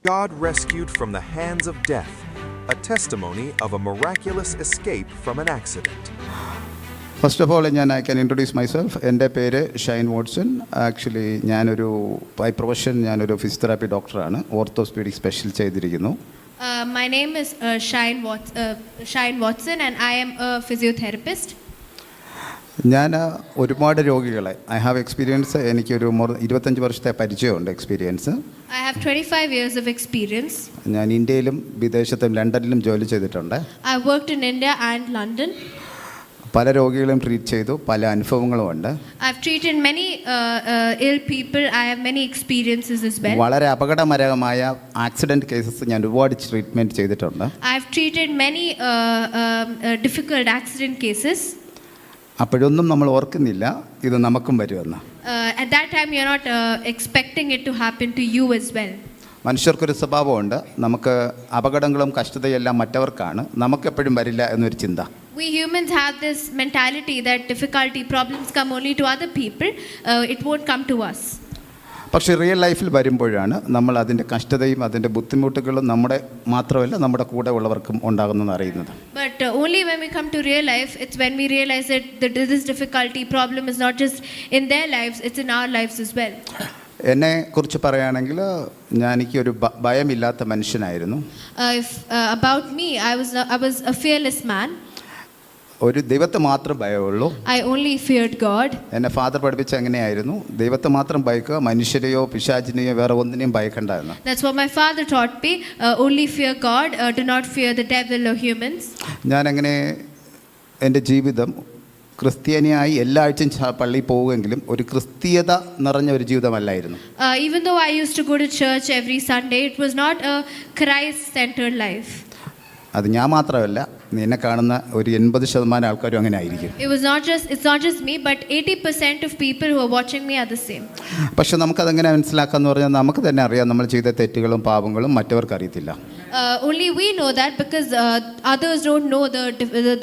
God rescued from the hands of death, a testimony of a miraculous escape from an accident. First of all I can introduce myself. എൻ്റെ പേര് Shine Watson. Actually by profession ഞാനൊരു physiotherapy ഡോക്ടറാണ്. Orthopaedic special ചെയ്തിരിക്കുന്നു. My name is Shine Watson and I am a physiotherapist. ഞാൻ ഒരുപാട് രോഗികളെ I have experience. എനിക്കൊരു 25 വർഷത്തെ പരിചയമുണ്ട് experience. I have 25 years of experience. ഞാൻ ഇന്ത്യയിലും വിദേശത്തും ലണ്ടനിലും ജോലി ചെയ്തിട്ടുണ്ട്. I worked in India and London. പല രോഗികളെയും ട്രീറ്റ് ചെയ്തു. പല അനുഭവങ്ങളും ഉണ്ട്. I've treated many ill people. I have many experiences as well. വളരെ അപകടകരമായ ആക്സിഡന്റ് കേസസ് ഞാൻ ഒരുപാട് ട്രീറ്റ്മെന്റ് ചെയ്തിട്ടുണ്ട്. I've treated many difficult accident cases. അപ്പോഴൊന്നും നമ്മൾ ഓർക്കുന്നില്ല ഇത് നമുക്കും വരുമെന്ന്. At that time you're not expecting it to happen to you as well. മനുഷ്യർക്കൊരു സ്വഭാവമുണ്ട്, നമുക്ക് അപകടങ്ങളും കഷ്ടതയെല്ലാം മറ്റവർക്കാണ്, നമുക്കെപ്പോഴും വരില്ല എന്നൊരു ചിന്ത. We humans have this mentality that difficulty, problems come only to other people. It won't come to us. പക്ഷേ real ലൈഫിൽ വരുമ്പോഴാണ് നമ്മൾ അതിൻ്റെ കഷ്ടതയും അതിൻ്റെ ബുദ്ധിമുട്ടുകളും നമ്മുടെ മാത്രമല്ല നമ്മുടെ കൂടെ ഉള്ളവർക്കും ഉണ്ടാകുന്നതെന്ന് അറിയുന്നത്. But only when we come to real life, it's when we realize that this difficulty, problem is not just in their lives, it's in our lives as well. എന്നെ കുറിച്ച് പറയുകയാണെങ്കിൽ എനിക്കൊരു ഭയമില്ലാത്ത മനുഷ്യനായിരുന്നു. About me, I was a fearless man. ഒരു ദൈവത്തെ മാത്രം ഭയമുള്ളൂ. I only feared God. എന്നെ father പഠിപ്പിച്ച എങ്ങനെയായിരുന്നു, ദൈവത്തെ മാത്രം ഭയക്കുക, മനുഷ്യരെയോ പിശാചിനെയോ വേറെ ഒന്നിനെയും ഭയക്കണ്ടായിരുന്നു. That's what my father taught me. Only fear God, do not fear the devil or humans. ഞാൻ അങ്ങനെ എൻ്റെ ജീവിതം ക്രിസ്ത്യാനിയായി എല്ലാ ആഴ്ചയും പള്ളിയിൽ പോവുമെങ്കിലും ഒരു ക്രിസ്തീയത നിറഞ്ഞ ഒരു ജീവിതമല്ലായിരുന്നു. Even though I used to go to church every Sunday, it was not a Christ-centered life. അത് ഞാൻ മാത്രമല്ല, നിന്നെ കാണുന്ന ഒരു 80% ആൾക്കാരും അങ്ങനെ ആയിരിക്കും. It's not just me, but 80% of people who are watching me are the same. പക്ഷെ നമുക്കതെങ്ങനെ മനസ്സിലാക്കാന്ന് പറഞ്ഞാൽ നമുക്ക് തന്നെ അറിയാം നമ്മൾ ചെയ്ത തെറ്റുകളും പാപങ്ങളും മറ്റവർക്ക് അറിയത്തില്ല. Only we know that because others don't know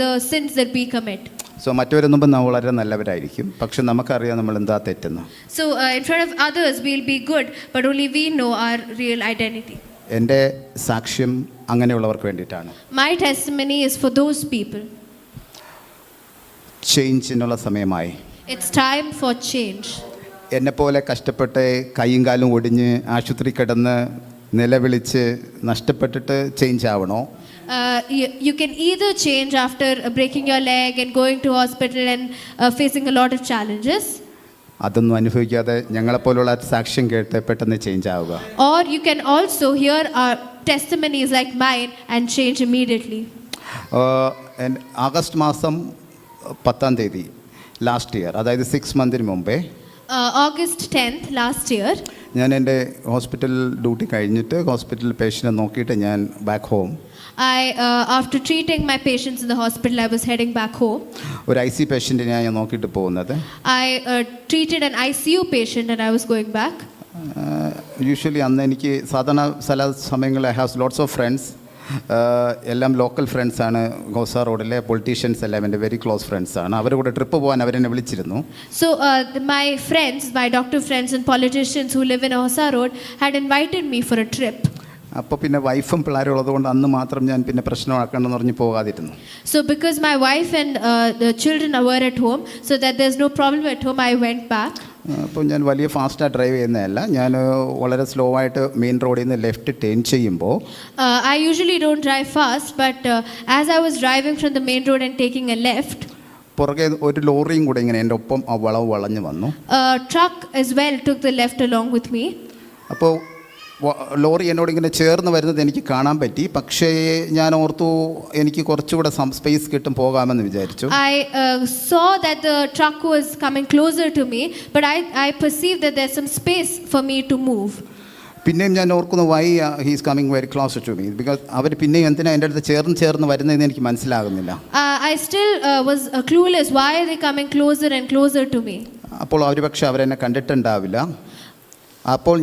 the sins that we commit. So മറ്റവരെ മുമ്പ് നമ്മൾ വളരെ നല്ലവരായിരിക്കും, പക്ഷെ നമുക്കറിയാം നമ്മൾ എന്താ തെറ്റെന്ന്. So in front of others we'll be good, but only we know our real identity. എൻ്റെ സാക്ഷ്യം അങ്ങനെയുള്ളവർക്ക് വേണ്ടിയിട്ടാണ്. My testimony is for those people. ചേഞ്ചിനുള്ള സമയമായി. It's time for change. എന്നെപ്പോലെ കഷ്ടപ്പെട്ട് കൈയും കാലും ഒടിഞ്ഞ് ആശുപത്രി കിടന്ന് നിലവിളിച്ച് നഷ്ടപ്പെട്ടിട്ട് change ആവണോ? You can either change after breaking your leg and going to hospital and facing a lot of challenges. അതൊന്നും അനുഭവിക്കാതെ ഞങ്ങളെപ്പോലുള്ള സാക്ഷ്യം കേട്ട് പെട്ടെന്ന് ചേഞ്ച് ആവുക. Or you can also hear our testimonies like mine and change immediately. August മാസം 10-ാം തീയതി last year, അതായത് 6 മന്തിന് മുമ്പേ, August 10th last year, ഞാൻ എൻ്റെ ഹോസ്പിറ്റൽ ഡ്യൂട്ടി കഴിഞ്ഞിട്ട് ഹോസ്പിറ്റൽ പേഷ്യൻറ്റിനെ നോക്കിയിട്ട് ഞാൻ back home. after treating my patients in the hospital, I was heading back home. ഒരു IC പേഷ്യൻറ്റിനെ ഞാൻ നോക്കിയിട്ട് പോകുന്നത്. I treated an ICU patient and I was going back. Usually അന്ന് എനിക്ക് സാധാരണ ചില സമയങ്ങളിൽ I have lots of friends. എല്ലാം ലോക്കൽ ഫ്രണ്ട്സാണ്. ഗോസ റോഡിലെ പൊളിറ്റീഷ്യൻസ് എല്ലാം എൻ്റെ വെരി ക്ലോസ് ഫ്രണ്ട്സാണ്. അവരുടെ കൂടെ ട്രിപ്പ് പോകാൻ അവരെന്നെ വിളിച്ചിരുന്നു. So my friends, my doctor friends and politicians who live in Hosa Road had invited me for a trip. അപ്പോൾ പിന്നെ വൈഫും പിള്ളേരും ഉള്ളതുകൊണ്ട് അന്ന് മാത്രം ഞാൻ പിന്നെ പ്രശ്നമാക്കണമെന്ന് പറഞ്ഞ് പോകാതിരുന്നു. So because my wife and the children were at home, so that there's no problem at home, I went back. അപ്പോൾ ഞാൻ വലിയ ഫാസ്റ്റായി ഡ്രൈവ് ചെയ്യുന്നതല്ല, ഞാൻ വളരെ സ്ലോ ആയിട്ട് മെയിൻ റോഡിൽ നിന്ന് ലെഫ്റ്റ് ടേൺ ചെയ്യുമ്പോൾ I usually don't drive fast, but as I was driving from the main road and taking a left, പുറകെ ഒരു ലോറിയും കൂടെ ഇങ്ങനെ എൻ്റെ ഒപ്പം ആ വളവ് വളഞ്ഞു വന്നു. a truck as well took the left along with me. അപ്പോൾ ലോറി എന്നോട് ഇങ്ങനെ ചേർന്ന് വരുന്നത് എനിക്ക് കാണാൻ പറ്റി. പക്ഷേ ഞാൻ ഓർത്തു എനിക്ക് കുറച്ചുകൂടെ സ്പേസ് കിട്ടും പോകാമെന്ന് വിചാരിച്ചു. I saw that the truck was coming closer to me, but I perceived that there's some space for me to move. പിന്നെയും ഞാൻ ഓർക്കുന്നു why he's coming very closer to me, because അവർ പിന്നെയും എന്തിനാ എൻ്റെ അടുത്ത് ചേർന്ന് വരുന്നതെന്ന് എനിക്ക് മനസ്സിലാകുന്നില്ല. I still was clueless. Why are they coming closer and closer to me? അപ്പോൾ അവർ പക്ഷേ അവരെന്നെ കണ്ടിട്ടുണ്ടാവില്ല. അപ്പോൾ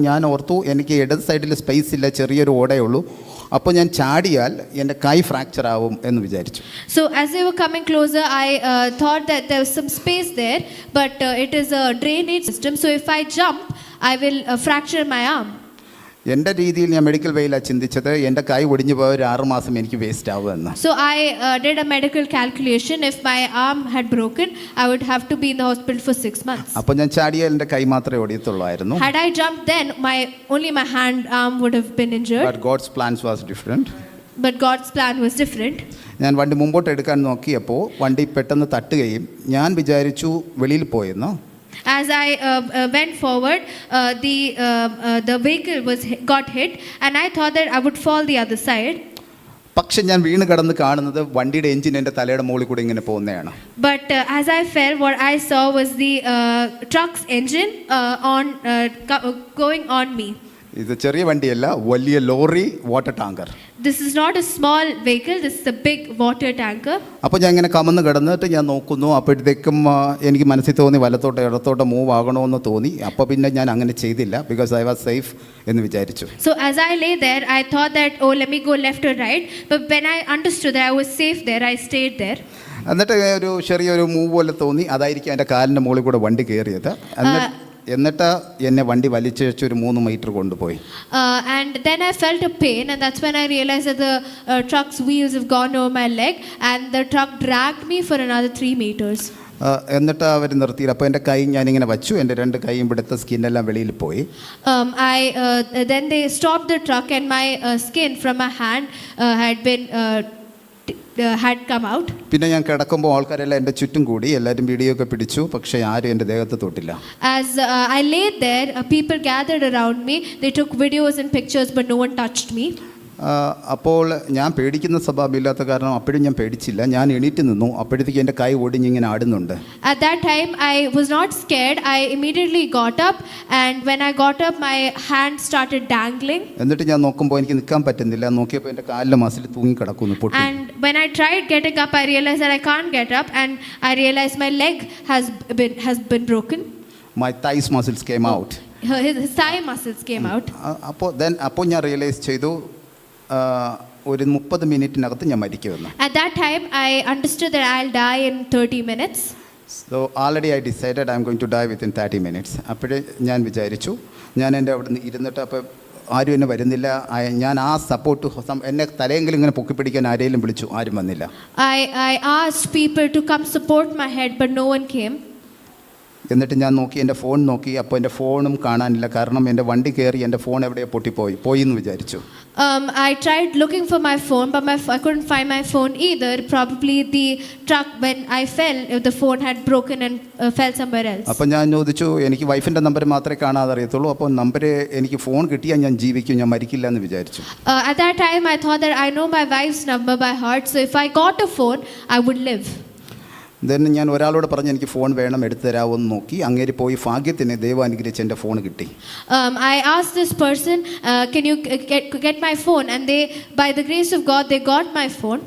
ഞാൻ ഓർത്തു എനിക്ക് ഇടത് സൈഡിൽ സ്പേസ് ഇല്ല, ചെറിയൊരു ഓടേ ഉള്ളൂ. അപ്പോൾ ഞാൻ ചാടിയാൽ എൻ്റെ കൈ ഫ്രാക്ചർ ആവും എന്ന് വിചാരിച്ചു. So as they were coming closer, I thought that there was some space there, but it is a drainage system, so if I jump I will fracture my arm. എൻ്റെ രീതിയിൽ ഞാൻ മെഡിക്കൽ വേയിലാണ് ചിന്തിച്ചത്, എൻ്റെ കൈ ഒടിഞ്ഞു പോയ ഒരു 6 മാസം എനിക്ക് വേസ്റ്റ് ആവുമെന്ന്. So I did a medical calculation. If my arm had broken, I would have to be in the hospital for 6 months. അപ്പോൾ ഞാൻ ചാടിയാൽ എൻ്റെ കൈ മാത്രമേ ഒടിയത്തുള്ളായിരുന്നു. Had I jumped then, only my arm would have been injured. But God's plans was different. But God's plan was different. ഞാൻ വണ്ടി മുമ്പോട്ട് എടുക്കാൻ നോക്കിയപ്പോൾ വണ്ടി പെട്ടെന്ന് തട്ടുകയും ഞാൻ വിചാരിച്ചു വെളിയിൽ പോയെന്നോ. As I went forward, the vehicle got hit, and I thought that I would fall the other side. പക്ഷെ ഞാൻ വീണ് കിടന്ന് കാണുന്നത് വണ്ടിയുടെ എഞ്ചിൻ എൻ്റെ തലയുടെ മുകളിൽ കൂടി ഇങ്ങനെ പോകുന്നതാണ്. But as I fell, what I saw was the truck's engine going on me. ഇത് ചെറിയ വണ്ടിയല്ല, വലിയ lorry water tanker. This is not a small vehicle, this is a big water tanker. അപ്പോൾ ഞാൻ ഇങ്ങനെ കമന്ന് കിടന്നിട്ട് ഞാൻ നോക്കുന്നു. അപ്പോഴത്തേക്കും എനിക്ക് മനസ്സിൽ തോന്നി വലത്തോട്ട് ഇടത്തോട്ട് മൂവ് ആകണമെന്ന് തോന്നി. അപ്പോൾ പിന്നെ ഞാൻ അങ്ങനെ ചെയ്തില്ല, ബിക്കോസ് ഐ വാസ് സേഫ് എന്ന് വിചാരിച്ചു. So as I lay there, I thought that, oh, let me go left or right. But when I understood that I was safe there, I stayed there. എന്നിട്ട് ഒരു ചെറിയൊരു move പോലെ തോന്നി. അതായിരിക്കും എൻ്റെ കാലിൻ്റെ മുകളിൽ കൂടെ വണ്ടി കയറിയത്. എന്നിട്ട് എന്നെ വണ്ടി വലിച്ചഴിച്ച് ഒരു 3 മീറ്റർ കൊണ്ടുപോയി. And then I felt a pain, and that's when I realized that the truck's wheels have gone over my leg, and the truck dragged me for another 3 meters. എന്നിട്ട് അവർ നിർത്തി. അപ്പോൾ എൻ്റെ കൈ ഞാനിങ്ങനെ വച്ചു. എൻ്റെ 2 കൈയും ഇവിടുത്തെ സ്കിന്നെല്ലാം വെളിയിൽ പോയി. Then they stopped the truck, and my skin from my hand had come out. പിന്നെ ഞാൻ കിടക്കുമ്പോൾ ആൾക്കാരെല്ലാം എൻ്റെ ചുറ്റും കൂടി. എല്ലാവരും വീഡിയോ ഒക്കെ പിടിച്ചു, പക്ഷേ ആരും എൻ്റെ ദേഹത്ത് തൊട്ടില്ല. As I lay there, people gathered around me. They took videos and pictures, but no one touched me. അപ്പോൾ ഞാൻ പേടിക്കുന്ന സ്വഭാവമില്ലാത്ത കാരണം അപ്പോഴും ഞാൻ പേടിച്ചില്ല. ഞാൻ എണീറ്റ് നിന്നു. അപ്പോഴത്തേക്ക് എൻ്റെ കൈ ഒടിഞ്ഞിങ്ങനെ ആടുന്നുണ്ട്. At that time I was not scared. I immediately got up, and when I got up, my hand started dangling. എന്നിട്ട് ഞാൻ നോക്കുമ്പോൾ എനിക്ക് നിൽക്കാൻ പറ്റുന്നില്ല. നോക്കിയപ്പോൾ എൻ്റെ കാലിലെ മസിൽ തൂങ്ങി കിടക്കുന്നു, പൊട്ടി. And when I tried getting up, I realized that I can't get up, and I realized my leg has been broken. My thighs muscles came out. His thigh muscles came out. അപ്പോൾ ഞാൻ realise ചെയ്തു ഒരു 30 മിനിറ്റിനകത്ത് ഞാൻ മരിക്കുമെന്ന്. At that time I understood that I'll die in 30 minutes. So already I decided I'm going to die within 30 minutes. അപ്പോഴേ ഞാൻ വിചാരിച്ചു, ഞാൻ എൻ്റെ അവിടെ നിന്ന് ഇരുന്നിട്ട് അപ്പോൾ ആരും എന്നെ വരുന്നില്ല. ഞാൻ ആ സപ്പോർട്ട് എന്നെ തലയെങ്കിലും ഇങ്ങനെ പൊക്കിപ്പിടിക്കാൻ ആരെങ്കിലും വിളിച്ചു, ആരും വന്നില്ല. I asked people to come support my head, but no one came. എന്നിട്ട് ഞാൻ നോക്കി, എൻ്റെ ഫോൺ നോക്കി. അപ്പോൾ എൻ്റെ ഫോണും കാണാനില്ല. കാരണം എൻ്റെ വണ്ടി കയറി എൻ്റെ ഫോൺ എവിടെയോ പോയി എന്ന് വിചാരിച്ചു. I tried looking for my phone, but I couldn't find my phone either. Probably the truck, when I fell, the phone had broken and fell somewhere else. അപ്പോൾ ഞാൻ ചോദിച്ചു, എനിക്ക് വൈഫിൻ്റെ നമ്പർ മാത്രമേ കാണാതെ അറിയത്തുള്ളൂ. അപ്പോൾ നമ്പർ എനിക്ക് ഫോൺ കിട്ടിയാൽ ഞാൻ ജീവിക്കും, ഞാൻ മരിക്കില്ല എന്ന് വിചാരിച്ചു. At that time I thought that I know my wife's number by heart, so if I got a phone, I would live. Then ഞാൻ ഒരാളോട് പറഞ്ഞു, എനിക്ക് ഫോൺ വേണം, എടുത്തു തരാമോ എന്ന് നോക്കി. അങ്ങേര് പോയി. ഭാഗ്യത്തിന് ദൈവം അനുഗ്രഹിച്ച് എൻ്റെ ഫോൺ കിട്ടി. I asked this person, can you get my phone, and they, by the grace of God, they got my phone.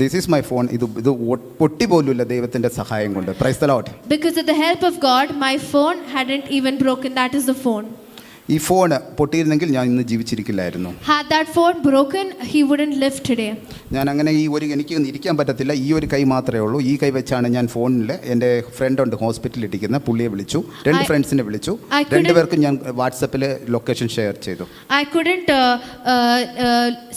This is my phone. ഇത് പൊട്ടി പോലുമില്ല ദൈവത്തിൻ്റെ സഹായം കൊണ്ട്. Praise the Lord. Because of the help of God, my phone hadn't even broken. That is the phone. ഈ phone പൊട്ടിയിരുന്നെങ്കിൽ ഞാൻ ഇന്ന് ജീവിച്ചിരിക്കില്ലായിരുന്നു. Had that phone broken, he wouldn't live today. ഞാൻ അങ്ങനെ എനിക്ക് ഇരിക്കാൻ പറ്റത്തില്ല. ഈ ഒരു കൈ മാത്രമേ ഉള്ളൂ. ഈ കൈ വെച്ചാണ് ഞാൻ ഫോണിൽ എൻ്റെ ഫ്രണ്ട് ഉണ്ട് ഹോസ്പിറ്റലിൽ ഇരിക്കുന്ന, പുള്ളിയെ വിളിച്ചു. 2 ഫ്രണ്ട്സിനെ വിളിച്ചു. 2 പേർക്കും ഞാൻ വാട്സപ്പിൽ ലൊക്കേഷൻ ഷെയർ ചെയ്തു. I couldn't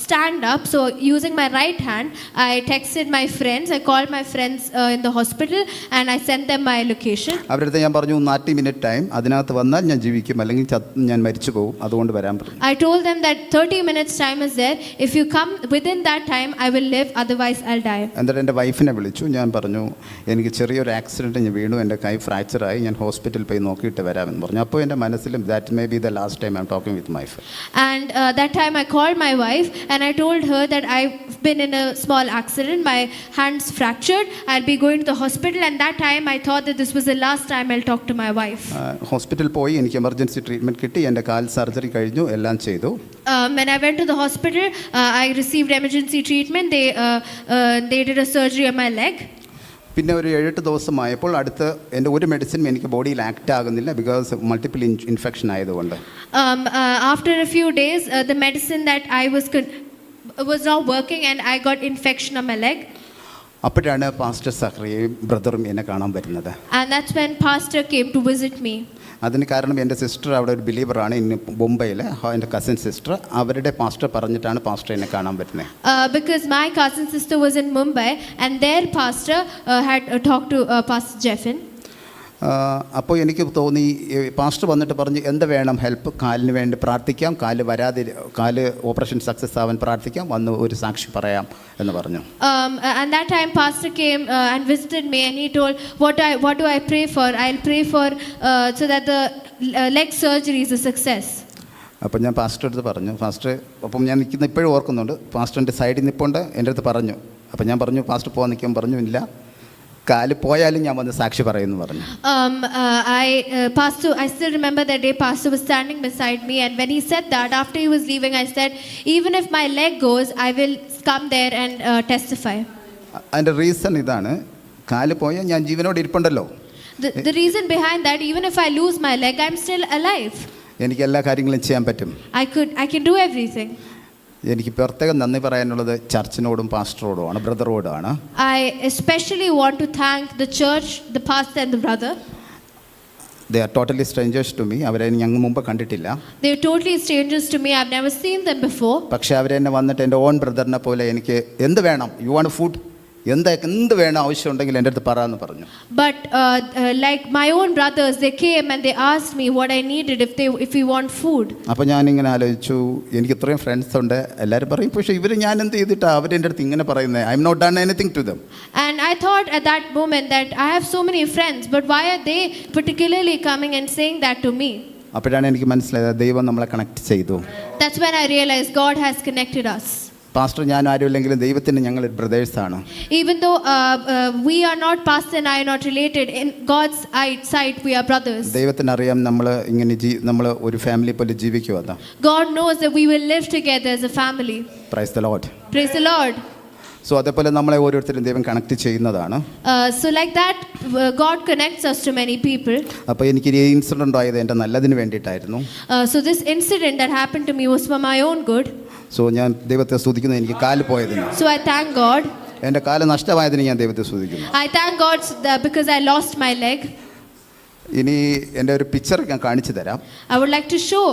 stand up, so using my right hand, I texted my friends. I called my friends in the hospital, and I sent them my location. അവരുടെ അടുത്ത് ഞാൻ പറഞ്ഞു, 30 മിനിറ്റ് ടൈം, അതിനകത്ത് വന്നാൽ ഞാൻ ജീവിക്കും, അല്ലെങ്കിൽ ഞാൻ മരിച്ചു പോകും, അതുകൊണ്ട് വരാൻ പറഞ്ഞു. I told them that 30 minutes time is there. If you come within that time, I will live, otherwise I'll die. എന്നിട്ട് എൻ്റെ വൈഫിനെ വിളിച്ചു. ഞാൻ പറഞ്ഞു, എനിക്ക് ചെറിയൊരു ആക്സിഡൻറ്റ് ഞാൻ വീണു, എൻ്റെ കൈ ഫ്രാക്ചറായി, ഞാൻ ഹോസ്പിറ്റലിൽ പോയി നോക്കിയിട്ട് വരാമെന്ന് പറഞ്ഞു. അപ്പോൾ എൻ്റെ മനസ്സിലും that may be the last time I am talking with my friend. And that time I called my wife, and I told her that I've been in a small accident, my hand's fractured, I'll be going to the hospital, and that time I thought that this was the last time I'll talk to my wife. ഹോസ്പിറ്റലിൽ പോയി, എനിക്ക് emergency treatment കിട്ടി, എൻ്റെ കാൽ surgery കഴിഞ്ഞു, എല്ലാം ചെയ്തു. When I went to the hospital, I received emergency treatment. They did a surgery on my leg. പിന്നെ ഒരു 7 ദിവസമായപ്പോൾ അടുത്ത് എൻ്റെ ഒരു മെഡിസിനും എനിക്ക് ബോഡിയിൽ ആക്ട് ആകുന്നില്ല, ബിക്കോസ് മൾട്ടിപ്പിൾ ഇൻഫെക്ഷൻ ആയതുകൊണ്ട്. After a few days, the medicine that I was not working, and I got infection on my leg. അപ്പോഴാണ് പാസ്റ്റർ സഖറിയയും ബ്രദറും എന്നെ കാണാൻ വരുന്നത്. And that's when pastor came to visit me. അതിന് കാരണം എൻ്റെ സിസ്റ്റർ അവിടെ ഒരു ബിലീവറാണ് ഇന്ന് മുംബൈയിൽ, എൻ്റെ കസിൻ സിസ്റ്റർ. അവരുടെ പാസ്റ്റർ പറഞ്ഞിട്ടാണ് പാസ്റ്റർ എന്നെ കാണാൻ പറ്റുന്നത്. Because my cousin sister was in Mumbai and their pastor had talked to Pastor Jeffin. അപ്പോൾ എനിക്ക് തോന്നി, പാസ്റ്റർ വന്നിട്ട് പറഞ്ഞു എന്ത് വേണം ഹെൽപ്പ്, കാലിന് വേണ്ടി പ്രാർത്ഥിക്കാം, കാല് ഓപ്പറേഷൻ സക്സസ് ആവാൻ പ്രാർത്ഥിക്കാം, വന്ന് ഒരു സാക്ഷി പറയാം എന്ന് പറഞ്ഞു. And that time pastor came and visited me and he told what do I pray for? I'll pray for so that the leg surgery is a success. അപ്പം ഞാൻ പാസ്റ്റർ അടുത്ത് പറഞ്ഞു, അപ്പം ഞാൻ നിൽക്കുന്ന ഇപ്പോഴും ഓർക്കുന്നുണ്ട്, പാസ്റ്ററിൻ്റെ സൈഡിൽ നിൽപ്പുണ്ട്, എൻ്റെ അടുത്ത് പറഞ്ഞു. അപ്പം ഞാൻ പറഞ്ഞു പാസ്റ്റർ പോകാൻ നിൽക്കാൻ പറഞ്ഞു, ഇല്ല കാല് പോയാലും ഞാൻ വന്ന് സാക്ഷി പറയുമെന്ന് പറഞ്ഞു. I still remember that day pastor was standing beside me and when he said that, after he was leaving, I said even if my leg goes I will come there and testify. അതിൻ്റെ reason ഇതാണ്, കാല് പോയാൽ ഞാൻ ജീവനോട് ഇരിപ്പുണ്ടല്ലോ. The reason behind that, even if I lose my leg I'm still alive. എനിക്ക് എല്ലാ കാര്യങ്ങളും ചെയ്യാൻ പറ്റും. I can do everything. എനിക്ക് പ്രത്യേകം നന്ദി പറയാനുള്ളത് ചർച്ചിനോടും പാസ്റ്ററോടുമാണ്, ബ്രദറോടാണ്. I especially want to thank the church, the pastor and the brother. They are totally strangers to me. അവരെ ഞങ്ങൾ മുമ്പ് കണ്ടിട്ടില്ല. They are totally strangers to me. I've never seen them before. പക്ഷേ അവരെന്നെ വന്നിട്ട് എൻ്റെ ഓൺ ബ്രദറിനെ പോലെ എനിക്ക് എന്ത് വേണം, യു വാണ്ട് ഫുഡ്, എന്ത് വേണം ആവശ്യം ഉണ്ടെങ്കിൽ എൻ്റെ അടുത്ത് പറയാമെന്ന് പറഞ്ഞു. But like my own brothers, they came and they asked me what I needed if we want food. അപ്പോൾ ഞാനിങ്ങനെ ആലോചിച്ചു, എനിക്ക് ഇത്രയും ഫ്രണ്ട്സ് ഉണ്ട്, എല്ലാവരും പറയും, പക്ഷേ ഇവർ ഞാൻ എന്ത് ചെയ്തിട്ടാണ് അവരെൻ്റെ അടുത്ത് ഇങ്ങനെ പറയുന്നത്, I am not done anything to them. And I thought at that moment that I have so many friends, but why are they particularly coming and saying that to me? അപ്പോഴാണ് എനിക്ക് മനസ്സിലായത് ദൈവം നമ്മളെ കണക്ട് ചെയ്തു. That's when I realized God has connected us. Pastor ഞാൻ ആരുമില്ലെങ്കിലും ദൈവത്തിന് ഞങ്ങൾ ബ്രദേഴ്സാണ്. Even though we are not, pastor and I are not related, in God's sight we are brothers. ദൈവത്തിന് അറിയാം നമ്മൾ ഇങ്ങനെ നമ്മൾ ഒരു ഫാമിലി പോലെ ജീവിക്കുമെന്ന്. God knows that we will live together as a family. Praise the Lord. Praise the Lord. So അതേപോലെ നമ്മളെ ഓരോരുത്തരും ദൈവം കണക്ട് ചെയ്യുന്നതാണ്. So like that God connects us to many people. അപ്പോൾ എനിക്ക് ഈ ഇൻസിഡന്റ് ആയത് എൻ്റെ നല്ലതിന് വേണ്ടിയിട്ടായിരുന്നു. So this incident that happened to me was for my own good. So ഞാൻ ദൈവത്തെ സ്തുതിക്കുന്നു എനിക്ക് കാല് പോയതിന്. So I thank God. എൻ്റെ കാല് നഷ്ടമായതിന് ഞാൻ ദൈവത്തെ സ്തുതിക്കുന്നു. I thank God because I lost my leg. ഇനി എൻ്റെ ഒരു പിക്ചർ ഞാൻ കാണിച്ചു തരാം. I would like to show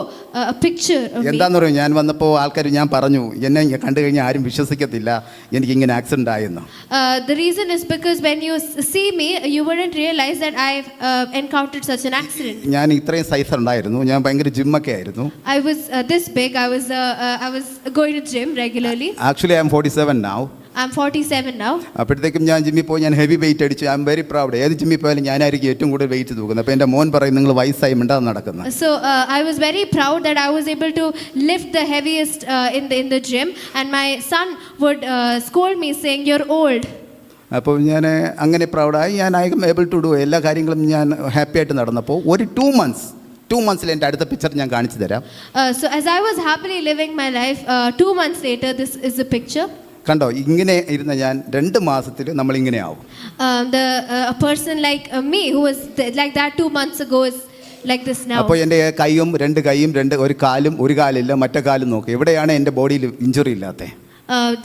a picture of me. എന്താന്ന് പറയും, ഞാൻ വന്നപ്പോൾ ആൾക്കാർ ഞാൻ പറഞ്ഞു എന്നെ കണ്ടു കഴിഞ്ഞാൽ ആരും വിശ്വസിക്കത്തില്ല എനിക്ക് ഇങ്ങനെ ആക്സിഡന്റ് ആയെന്ന്. The reason is because when you see me you wouldn't realize that I've encountered such an accident. ഞാൻ ഇത്രയും സൈസ് ഉണ്ടായിരുന്നു, ഞാൻ ഭയങ്കര ജിമ്മൊക്കെ ആയിരുന്നു. I was this big. I was going to gym regularly. Actually I am 47 now. I'm 47 now. അപ്പോഴത്തേക്കും ഞാൻ ജിമ്മിൽ പോയി ഞാൻ ഹെവി വെയിറ്റ് അടിച്ചു. I am very proud. ഏത് ജിമ്മിൽ പോയാലും ഞാനായിരിക്കും ഏറ്റവും കൂടുതൽ വെയിറ്റ് തൂക്കുന്നത്. അപ്പോൾ എൻ്റെ മോൻ പറയും നിങ്ങൾ വയസ്സായി മിണ്ടാതെ നടക്കുന്നത്. So I was very proud that I was able to lift the heaviest in the gym and my son would scold me saying you're old. അപ്പോൾ ഞാൻ അങ്ങനെ പ്രൗഡായി. ഞാൻ I am able to do എല്ലാ കാര്യങ്ങളും ഞാൻ ഹാപ്പി ആയിട്ട് നടന്നപ്പോൾ ഒരു 2 months എൻ്റെ അടുത്ത പിക്ചർ ഞാൻ കാണിച്ചു തരാം. So as I was happily living my life, 2 months later this is the picture. കണ്ടോ, ഇങ്ങനെ ഇരുന്ന ഞാൻ 2 മാസത്തിൽ നമ്മളിങ്ങനെ ആവും. A person like me who was like that 2 months ago is like this now. അപ്പോൾ എൻ്റെ കൈയും 2 കൈയും ഒരു കാലും ഒരു കാലില്ല, മറ്റേ കാലും നോക്കി എവിടെയാണ് എൻ്റെ ബോഡിയിൽ ഇഞ്ചുറി ഇല്ലാത്തത്.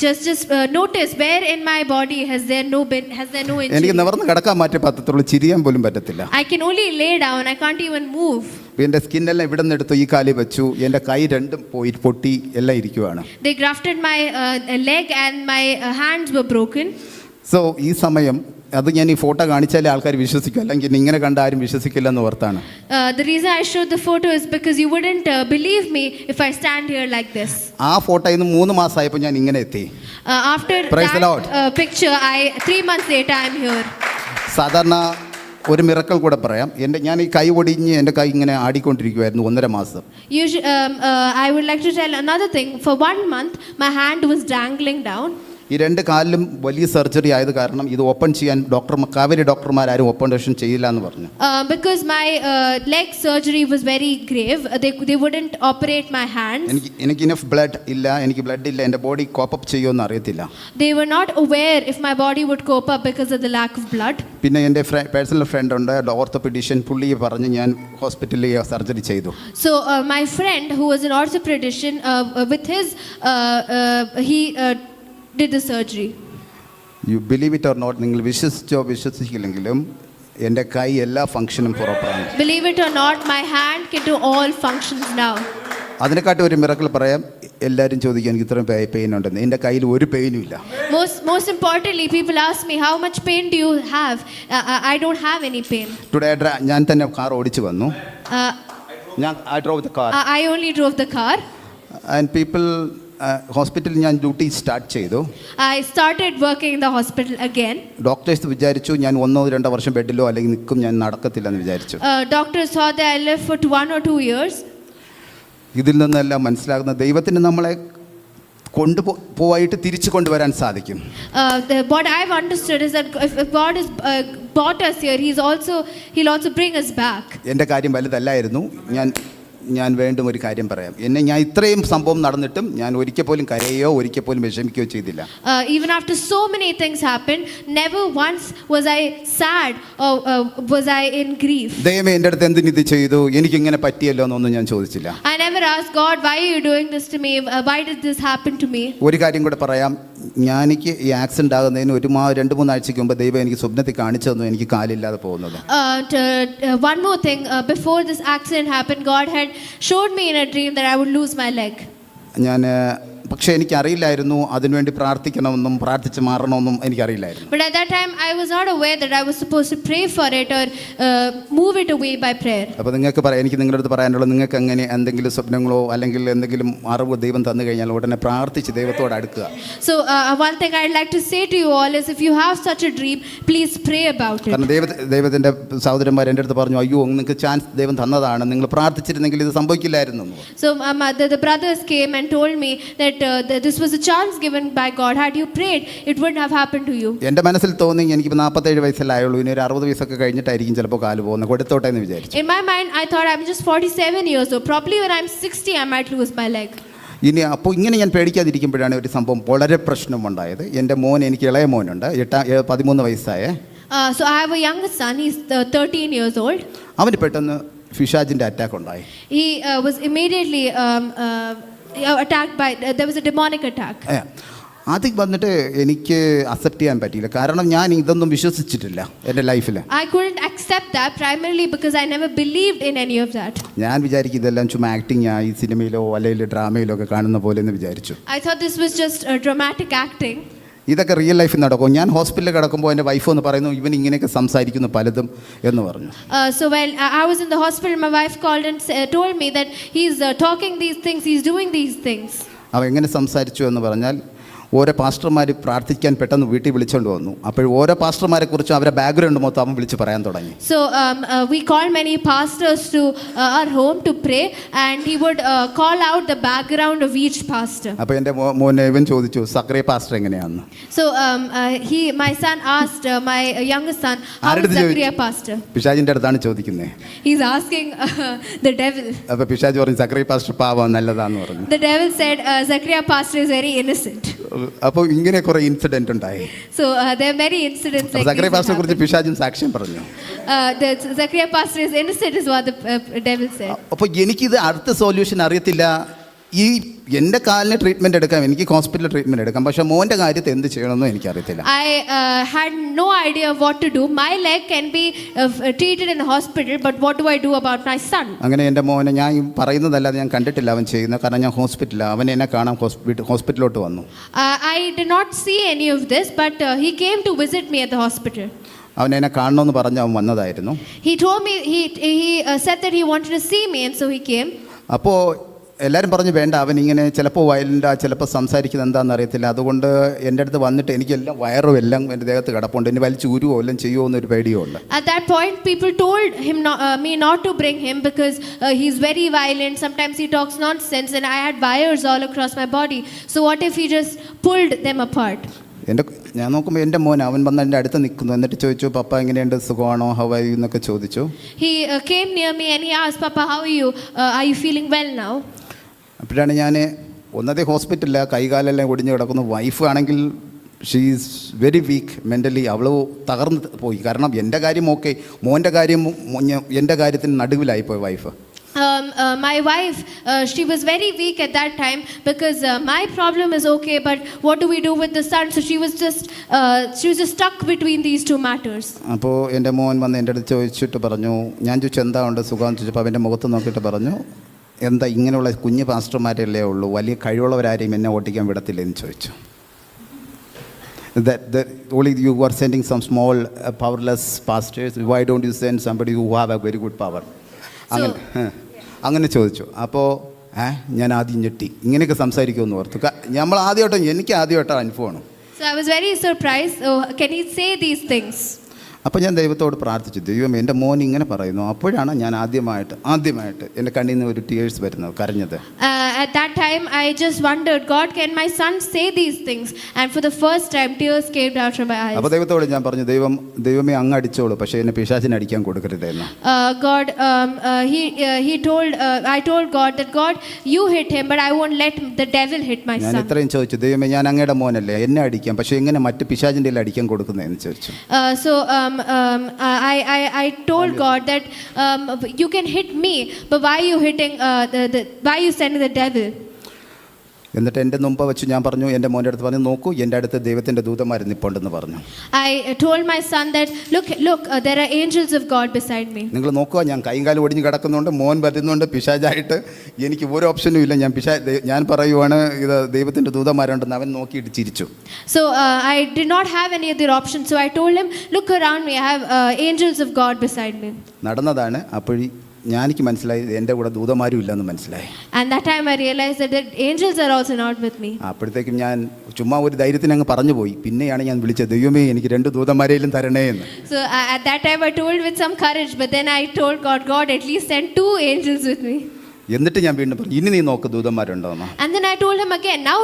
Just notice where in my body has there no injury. എനിക്ക് നിവർന്ന് കിടക്കാൻ മാറ്റി പറ്റത്തുള്ളൂ, ചിരിയാൻ പോലും പറ്റത്തില്ല. I can only lay down. I can't even move. എൻ്റെ സ്കിന്നെല്ലാം ഇവിടെ നിന്ന് എടുത്തു ഈ കാലിൽ വെച്ചു, എൻ്റെ കൈ രണ്ടും പോയി പൊട്ടി എല്ലാം ഇരിക്കുവാണ്. They grafted my leg and my hands were broken. So ഈ സമയം അത് ഞാൻ ഈ ഫോട്ടോ കാണിച്ചാലേ ആൾക്കാർ വിശ്വസിക്കും, അല്ലെങ്കിൽ ഇങ്ങനെ കണ്ട ആരും വിശ്വസിക്കില്ല എന്ന് ഓർത്താണ്. The reason I showed the photo is because you wouldn't believe me if I stand here like this. ആ ഫോട്ടോയിൽ നിന്ന് 3 മാസമായപ്പോൾ ഞാൻ ഇങ്ങനെ എത്തി. After Praise the that Lord. picture, 3 months later I'm here. സാധാരണ ഒരു മിറക്കൾ കൂടെ പറയാം. ഞാൻ ഈ കൈ ഒടിഞ്ഞ് എൻ്റെ കൈ ഇങ്ങനെ ആടിക്കൊണ്ടിരിക്കുമായിരുന്നു 1.5 മാസം. I would like to tell another thing. For 1 month my hand was dangling down. ഈ 2 കാലിലും വലിയ സർജറി ആയത് കാരണം ഇത് ഓപ്പൺ ചെയ്യാൻ കാവേരി ഡോക്ടർമാരും ഓപ്പറേഷൻ ചെയ്യില്ല എന്ന് പറഞ്ഞു. Because my leg surgery was very grave, they wouldn't operate my hands. എനിക്ക് ഇനഫ് ബ്ലഡ് ഇല്ല, എനിക്ക് ബ്ലഡ് ഇല്ല, എൻ്റെ ബോഡി കോപ്പ് അപ്പ് ചെയ്യുമെന്ന് അറിയത്തില്ല. They were not aware if my body would cope up because of the lack of blood. പിന്നെ എൻ്റെ personal front ഉണ്ട്, ഓർത്തോപെഡിഷ്യൻ, പുള്ളിയെ പറഞ്ഞ് ഞാൻ ഹോസ്പിറ്റലിൽ സർജറി ചെയ്തു. So my friend who was an orthopedician, with his he did the surgery. You believe it or not, നിങ്ങൾ വിശ്വസിച്ചോ വിശ്വസിക്കില്ലെങ്കിലും എൻ്റെ കൈ എല്ലാ ഫങ്ഷനും പ്രോപ്പറാണ്. Believe it or not, my hand can do all functions now. അതിനെക്കാട്ടും ഒരു മിറക്കിൾ പറയാം. എല്ലാവരും ചോദിക്കും എനിക്ക് ഇത്രയും പെയിൻ ഉണ്ടെന്ന്. എൻ്റെ കയ്യിൽ ഒരു പെയിനും ഇല്ല. Most importantly, people ask me, how much pain do you have? I don't have any pain. Today ഞാൻ തന്നെ കാർ ഓടിച്ചു വന്നു. I drove the car. I only drove the car. And people ഹോസ്പിറ്റലിൽ ഞാൻ ഡ്യൂട്ടി സ്റ്റാർട്ട് ചെയ്തു. I started working in the hospital again. Doctors വിചാരിച്ചു ഞാൻ 1-2 വർഷം ബെഡിലോ അല്ലെങ്കിൽ നിൽക്കും, ഞാൻ നടക്കത്തില്ലെന്ന് വിചാരിച്ചു. Doctors thought that I lived for 1 or 2 years. ഇതിൽ നിന്നെല്ലാം മനസ്സിലാകുന്ന ദൈവത്തിന് നമ്മളെ കൊണ്ടുപോയിട്ട് തിരിച്ചു കൊണ്ടുവരാൻ സാധിക്കും. What I've understood is that if God has brought us here, He'll also bring us back. എൻ്റെ കാര്യം വലുതല്ലായിരുന്നു. ഞാൻ വീണ്ടും ഒരു കാര്യം പറയാം. ഞാൻ ഇത്രയും സംഭവം നടന്നിട്ടും ഞാൻ ഒരിക്കൽ പോലും കരയോ ഒരിക്കൽ പോലും വിഷമിക്കുകയോ ചെയ്തില്ല. Even after so many things happened, never once was I sad or was I in grief. ദൈവമേ എൻ്റെ അടുത്ത് എന്തിന് ഇത് ചെയ്തു, എനിക്കിങ്ങനെ പറ്റിയല്ലോ എന്നൊന്നും ഞാൻ ചോദിച്ചില്ല. I never asked God, why are you doing this to me? Why did this happen to me? ഒരു കാര്യം കൂടെ പറയാം. എനിക്ക് ഈ ആക്സിഡൻ്റ് ആകുന്നതിന് 2-3 ആഴ്ചയ്ക്ക് മുമ്പ് ദൈവം എനിക്ക് സ്വപ്നത്തിൽ കാണിച്ചു തന്നു എനിക്ക് കാലില്ലാതെ പോകുന്നത്. One more thing, before this accident happened, God had showed me in a dream that I would lose my leg. പക്ഷേ എനിക്കറിയില്ലായിരുന്നു അതിനുവേണ്ടി പ്രാർത്ഥിക്കണമെന്നും പ്രാർത്ഥിച്ച് മാറണമെന്നും എനിക്കറിയില്ലായിരുന്നു. But at that time I was not aware that I was supposed to pray for it or move it away by prayer. അപ്പോൾ എനിക്ക് നിങ്ങളുടെ അടുത്ത് പറയാനുള്ളത്, നിങ്ങൾക്ക് അങ്ങനെ എന്തെങ്കിലും സ്വപ്നങ്ങളോ അല്ലെങ്കിൽ എന്തെങ്കിലും അറിവ് ദൈവം തന്നു കഴിഞ്ഞാൽ ഉടനെ പ്രാർത്ഥിച്ച് ദൈവത്തോട് അടുക്കുക. So one thing I'd like to say to you all is, if you have such a dream, please pray about it. കാരണം ദൈവത്തിൻ്റെ സഹോദരന്മാർ എൻ്റെ അടുത്ത് പറഞ്ഞു, അയ്യോ നിങ്ങൾക്ക് ചാൻസ് ദൈവം തന്നതാണ്, നിങ്ങൾ പ്രാർത്ഥിച്ചിരുന്നെങ്കിൽ ഇത് സംഭവിക്കില്ലായിരുന്നു. So the brothers came and told me that this was a chance given by God. Had you prayed, it wouldn't have happened to you. എൻ്റെ മനസ്സിൽ തോന്നി എനിക്കിപ്പോൾ 47 വയസ്സല്ലായുള്ളൂ, ഇനി ഒരു 60 വയസ്സൊക്കെ കഴിഞ്ഞിട്ടായിരിക്കും ചിലപ്പോൾ കാല് പോകുന്നത്, കൊടുത്തോട്ടെ എന്ന് വിചാരിച്ചു. In my mind I thought I'm just 47 years old, probably when I'm 60 I might lose my leg. ഇനി അപ്പോൾ ഇങ്ങനെ ഞാൻ പേടിക്കാതിരിക്കുമ്പോഴാണ് ഒരു സംഭവം വളരെ പ്രശ്നമുണ്ടായത്. എൻ്റെ മോൻ, എനിക്ക് ഇളയ മോനുണ്ട്, 13 വയസ്സായ. So I have a younger son, he's 13 years old. അവന് പെട്ടെന്ന് ഫിഷാജിൻ്റെ അറ്റാക്ക് ഉണ്ടായി. He was immediately attacked by there was a demonic attack. അത് വന്നിട്ട് എനിക്ക് അക്സെപ്റ്റ് ചെയ്യാൻ പറ്റിയില്ല. കാരണം ഞാൻ ഇതൊന്നും വിശ്വസിച്ചിട്ടില്ല എൻ്റെ ലൈഫിൽ. I couldn't accept that primarily because I never believed in any of that. ഞാൻ വിചാരിക്കും ഇതെല്ലാം ചുമ്മാ ആക്ടിങ് ആയി സിനിമയിലോ അല്ലെങ്കിൽ ഡ്രാമയിലോ ഒക്കെ കാണുന്ന പോലെ എന്ന് വിചാരിച്ചു. I thought this was just a dramatic acting. ഇതൊക്കെ റിയൽ ലൈഫിൽ നടക്കും. ഞാൻ ഹോസ്പിറ്റലിൽ കിടക്കുമ്പോൾ എൻ്റെ വൈഫ് ഒന്ന് പറയുന്നു, ഇവൻ ഇങ്ങനെയൊക്കെ സംസാരിക്കുന്നു പലതും എന്ന് പറഞ്ഞു. So when I was in the hospital, my wife called and told me that he's talking these things, he's doing these things. അവൻ എങ്ങനെ സംസാരിച്ചു എന്ന് പറഞ്ഞാൽ, ഓരോ പാസ്റ്റർമാർ പ്രാർത്ഥിക്കാൻ പെട്ടെന്ന് വീട്ടിൽ വിളിച്ചുകൊണ്ട് വന്നു. അപ്പോൾ ഓരോ പാസ്റ്റർമാരെ കുറിച്ചും അവരുടെ ബാക്ക്ഗ്രൗണ്ട് മൊത്തം അവൻ വിളിച്ച് പറയാൻ തുടങ്ങി. So we called many pastors to our home to pray, and he would call out the background of each pastor. അപ്പോൾ എൻ്റെ മോനെ ഇവൻ ചോദിച്ചു, സക്രിയ പാസ്റ്റർ എങ്ങനെയാണെന്ന്. So my son asked my youngest son, how is Zachariah pastor? പിശാചിൻ്റെ അടുത്താണ് ചോദിക്കുന്നത്. He's asking the devil. അപ്പോൾ പിശാച് പറഞ്ഞു, സക്രിയ പാസ്റ്റർ പാവം നല്ലതാന്ന് പറഞ്ഞു. The devil said Zachariah pastor is very innocent. അപ്പോൾ ഇങ്ങനെ കുറേ ഇൻസിഡന്റ് ഉണ്ടായി. So there are many incidents like സക്രിയ പാസ്റ്ററെ കുറിച്ച് പിശാചും സാക്ഷ്യം പറഞ്ഞു. The Zachariah pastor is innocent is what the devil said. അപ്പോൾ എനിക്കിത് അടുത്ത സൊല്യൂഷൻ അറിയത്തില്ല. ഈ എൻ്റെ കാലിന് ട്രീറ്റ്മെൻറ്റ് എടുക്കാം, എനിക്ക് ഹോസ്പിറ്റലിൽ ട്രീറ്റ്മെൻറ്റ് എടുക്കാം, പക്ഷേ മോൻ്റെ കാര്യത്തിൽ എന്ത് ചെയ്യണമെന്ന് എനിക്കറിയത്തില്ല. I had no idea of what to do. My leg can be treated in the hospital, but what do I do about my son? അങ്ങനെ എൻ്റെ മോനെ ഞാൻ പറയുന്നതല്ലാതെ ഞാൻ കണ്ടിട്ടില്ല അവൻ ചെയ്യുന്നത്. കാരണം ഞാൻ ഹോസ്പിറ്റലിൽ, അവൻ എന്നെ കാണാൻ ഹോസ്പിറ്റലിലോട്ട് വന്നു. I did not see any of this, but he came to visit me at the hospital. അവൻ എന്നെ കാണണമെന്ന് പറഞ്ഞ് അവൻ വന്നതായിരുന്നു. He told me, he said that he wanted to see me, and so he came. അപ്പോൾ എല്ലാവരും പറഞ്ഞു വേണ്ട, അവൻ ഇങ്ങനെ ചിലപ്പോൾ വയലൻ്റാ, ചിലപ്പോൾ സംസാരിക്കുന്നത് എന്താണെന്ന് അറിയത്തില്ല, അതുകൊണ്ട് എൻ്റെ അടുത്ത് വന്നിട്ട് എനിക്കെല്ലാം വയറും എല്ലാം എൻ്റെ ദേഹത്ത് കിടപ്പുണ്ട്, എന്നെ വലിച്ചു ഊരുവോ എല്ലാം ചെയ്യുമോ എന്നൊരു പേടിയോ ഉണ്ട്. At that point people told him me not to bring him because he's very violent, sometimes he talks nonsense, and I had wires all across my body, so what if he just pulled them apart? ഞാൻ നോക്കുമ്പോൾ എൻ്റെ മോൻ, അവൻ വന്ന് എൻ്റെ അടുത്ത് നിൽക്കുന്നു. എന്നിട്ട് ചോദിച്ചു, പപ്പ എങ്ങനെയുണ്ട്, സുഖമാണോ, ഹൗ ആർ യു എന്നൊക്കെ ചോദിച്ചു. He came near me and he asked, Papa, how are you? Are you feeling well now? അപ്പോഴാണ് ഞാൻ ഒന്നതേ ഹോസ്പിറ്റലിൽ കൈകാലെല്ലാം ഒടിഞ്ഞ് കിടക്കുന്നു. വൈഫ് ആണെങ്കിൽ she is very weak mentally. അവൾ തകർന്ന് പോയി. കാരണം എൻ്റെ കാര്യം ഓക്കെ, മോൻ്റെ കാര്യം എൻ്റെ കാര്യത്തിന് നടുവിലായിപ്പോയി wife. my wife, she was very weak at that time because my problem is okay, but what do we do with the son? So she was just stuck between these two matters. അപ്പോൾ എൻ്റെ മോൻ വന്ന് എൻ്റെ അടുത്ത് ചോദിച്ചിട്ട് പറഞ്ഞു, ഞാൻ ചോദിച്ചു എന്താ ഉണ്ട് സുഖമെന്ന് ചോദിച്ചപ്പോൾ അവൻ്റെ മുഖത്ത് നോക്കിയിട്ട് പറഞ്ഞു, എന്താ ഇങ്ങനെയുള്ള കുഞ്ഞ് പാസ്റ്റർമാരല്ലേ ഉള്ളൂ, വലിയ കഴിവുള്ളവരാരെയും എന്നെ ഓട്ടിക്കാൻ വിടത്തില്ലെന്ന് ചോദിച്ചു. That only you are sending some small powerless pastors. Why don't you send somebody who have a very good power? അങ്ങനെ ചോദിച്ചു. അപ്പോൾ ഞാൻ ആദ്യം ഞെട്ടി, ഇങ്ങനെയൊക്കെ സംസാരിക്കുമെന്ന് ഓർത്തു. എനിക്ക് ആദ്യമായിട്ടാണ് അനുഭവമാണ്. So I was very surprised. Oh, can he say these things? അപ്പോൾ ഞാൻ ദൈവത്തോട് പ്രാർത്ഥിച്ചു, ദൈവം എൻ്റെ മോൻ ഇങ്ങനെ പറയുന്നു. അപ്പോഴാണ് ഞാൻ ആദ്യമായിട്ട് എൻ്റെ കണ്ണിൽ നിന്ന് ഒരു ടീയേഴ്സ് വരുന്നത്, കരഞ്ഞത്. At that time I just wondered, God, can my son say these things? And for the first time tears came down from my eyes. അപ്പോൾ ദൈവത്തോട് ഞാൻ പറഞ്ഞു, ദൈവമേ അങ്ങ് അടിച്ചോളൂ, പക്ഷേ എന്നെ പിശാചിനെ അടിക്കാൻ കൊടുക്കരുതെന്ന്. God, I told God that, God, you hit him, but I won't let the devil hit my son. ഞാൻ ഇത്രയും ചോദിച്ചു, ദൈവമേ ഞാൻ അങ്ങയുടെ മോനല്ലേ, എന്നെ അടിക്കാം, പക്ഷേ എങ്ങനെ മറ്റ് പിശാചിൻ്റെ അടിക്കാൻ കൊടുക്കുന്നതെന്ന് ചോദിച്ചു. I told God that you can hit me, but why are you hitting why are you sending the devil? എന്നിട്ട് എൻ്റെ മുമ്പ് വെച്ച് ഞാൻ പറഞ്ഞു, എൻ്റെ മോൻ്റെ അടുത്ത് പറഞ്ഞു, നോക്കൂ എൻ്റെ അടുത്ത് ദൈവത്തിൻ്റെ ദൂതന്മാർ നിൽപ്പുണ്ടെന്ന് പറഞ്ഞു. I told my son that look there are angels of God beside me. നിങ്ങൾ നോക്കുക, ഞാൻ കൈയും കാലും ഒടിഞ്ഞ് കിടക്കുന്നുണ്ട്, മോൻ വരുന്നുണ്ട്, പിശാചായിട്ട് എനിക്ക് ഒരു ഓപ്ഷനും ഇല്ല. ഞാൻ പറയുവാണ് ഇത് ദൈവത്തിൻ്റെ ദൂതന്മാരുണ്ടെന്ന്. അവൻ നോക്കിയിട്ട് ചിരിച്ചു. So I did not have any other option, so I told him, look around me, I have angels of God beside me. നടന്നതാണ്. അപ്പോഴി എനിക്ക് മനസ്സിലായി എൻ്റെ കൂടെ ദൂതന്മാരും ഇല്ലെന്ന് മനസ്സിലായി. And that time I realized that the angels are also not with me. അപ്പോഴത്തേക്കും ഞാൻ ചുമ്മാ ഒരു ധൈര്യത്തിന് അങ്ങ് പറഞ്ഞു പോയി. പിന്നെയാണ് ഞാൻ വിളിച്ചത്, ദൈവമേ എനിക്ക് 2 ദൂതന്മാരെയും തരണേ എന്ന്. So at that time I told with some courage, but then I told God, at least send 2 angels with me. എന്നിട്ട് ഞാൻ വീണ്ടും പറഞ്ഞു, ഇനി നീ നോക്ക് ദൂതന്മാരുണ്ടോന്ന്. And then I told him again, now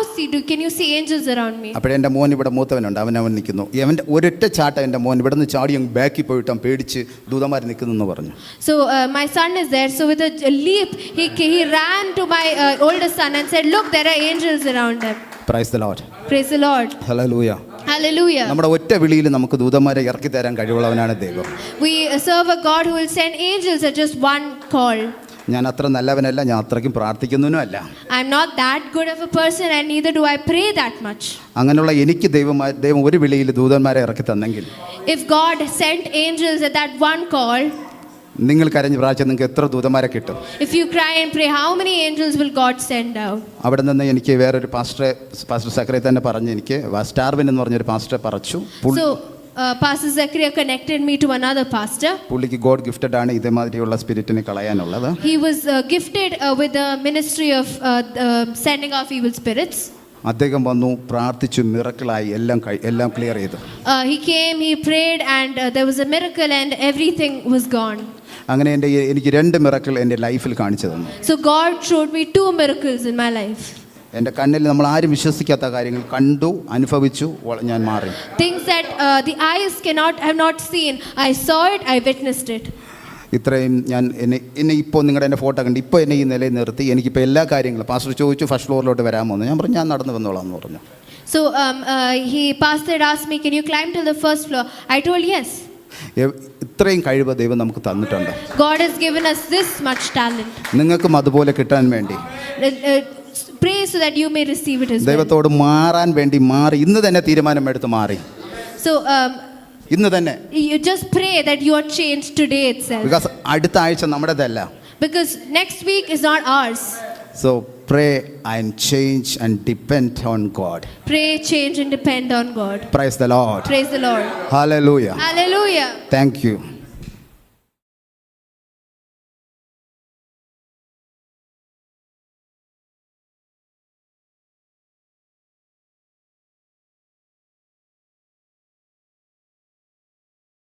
can you see angels around me? അപ്പോൾ എൻ്റെ മോൻ ഇവിടെ മൂത്തവനുണ്ട്, അവൻ നിൽക്കുന്നു. അവൻ്റെ ഒരൊറ്റ ചാട്ടം എൻ്റെ മോൻ ഇവിടെ നിന്ന് ചാടി അങ്ങ് ബാക്കിൽ പോയിട്ട് പേടിച്ച് ദൂതന്മാർ നിൽക്കുന്നു പറഞ്ഞു. So my son is there, so with a leap he ran to my oldest son and said, look, there are angels around them. Praise the Lord. Praise the Lord. Hallelujah. Hallelujah. നമ്മുടെ ഒറ്റ വിളിയിൽ നമുക്ക് ദൂതന്മാരെ ഇറക്കി തരാൻ കഴിവുള്ളവനാണ് ദൈവം. We serve a God who will send angels at just one call. ഞാൻ അത്ര നല്ലവനല്ല, ഞാൻ അത്രയ്ക്കും പ്രാർത്ഥിക്കുന്നവനുമല്ല. I'm not that good of a person, and neither do I pray that much. അങ്ങനെയുള്ള എനിക്ക് ദൈവം ഒരു വിളിയിൽ ദൂതന്മാരെ ഇറക്കി തന്നെങ്കിൽ, if God sent angels at that one call, നിങ്ങൾ കരഞ്ഞ് പ്രാർത്ഥിച്ചാൽ നിങ്ങൾക്ക് എത്ര ദൂതന്മാരെ കിട്ടും? if you cry and pray, how many angels will God send out? അവിടെ നിന്ന് എനിക്ക് വേറൊരു പാസ്റ്റർ സക്കറിയ തന്നെ പറഞ്ഞു, എനിക്ക് സ്റ്റാർവിൻ എന്ന് പറഞ്ഞൊരു പാസ്റ്ററെ പറച്ചു. So Pastor Zachariah connected me to another pastor. പുള്ളിക്ക് ഗോഡ് ഗിഫ്റ്റഡ് ആണ് ഇതേമാതിരിയുള്ള സ്പിരിറ്റിനെ കളയാനുള്ളത്. He was gifted with the ministry of sending off evil spirits. അദ്ദേഹം വന്നു, പ്രാർത്ഥിച്ചു, മിറക്കിളായി, എല്ലാം ക്ലിയർ ചെയ്തു. He came, he prayed, and there was a miracle, and everything was gone. അങ്ങനെ എനിക്ക് 2 miracle എൻ്റെ ലൈഫിൽ കാണിച്ചു തന്നു. So God showed me 2 miracles in my life. എൻ്റെ കണ്ണിൽ നമ്മൾ ആരും വിശ്വസിക്കാത്ത കാര്യങ്ങൾ കണ്ടു, അനുഭവിച്ചു, ഞാൻ മാറി. Things that the eyes have not seen, I saw it, I witnessed it. ഇത്രയും ഞാൻ എന്നെ ഇപ്പോൾ നിങ്ങളുടെ എൻ്റെ ഫോട്ടോ കണ്ട് ഇപ്പോൾ എന്നെ ഈ നിലയിൽ നിർത്തി. എനിക്കിപ്പോൾ എല്ലാ കാര്യങ്ങളും പാസ്റ്റർ ചോദിച്ചു, ഫസ്റ്റ് ഫ്ലോറിലോട്ട് വരാമോ എന്ന്. ഞാൻ പറഞ്ഞു, ഞാൻ നടന്നു വന്നോളാം എന്ന് പറഞ്ഞു. So pastor asked me, can you climb to the first floor? I told yes. ഇത്രയും കഴിവ് ദൈവം നമുക്ക് തന്നിട്ടുണ്ട്. God has given us this much talent. നിങ്ങൾക്കും അതുപോലെ കിട്ടാൻ വേണ്ടി pray so that you may receive it as well. ദൈവത്തോട് മാറാൻ വേണ്ടി ഇന്ന് തന്നെ തീരുമാനമെടുത്ത് മാറി. So ഇന്ന് തന്നെ you just pray that you are changed today itself. Because അടുത്ത ആഴ്ച നമ്മുടേതല്ല. Because next week is not ours. So pray and change and depend on God. Pray, change and depend on God. Praise the Lord. Praise the Lord. Hallelujah. Hallelujah. Thank you.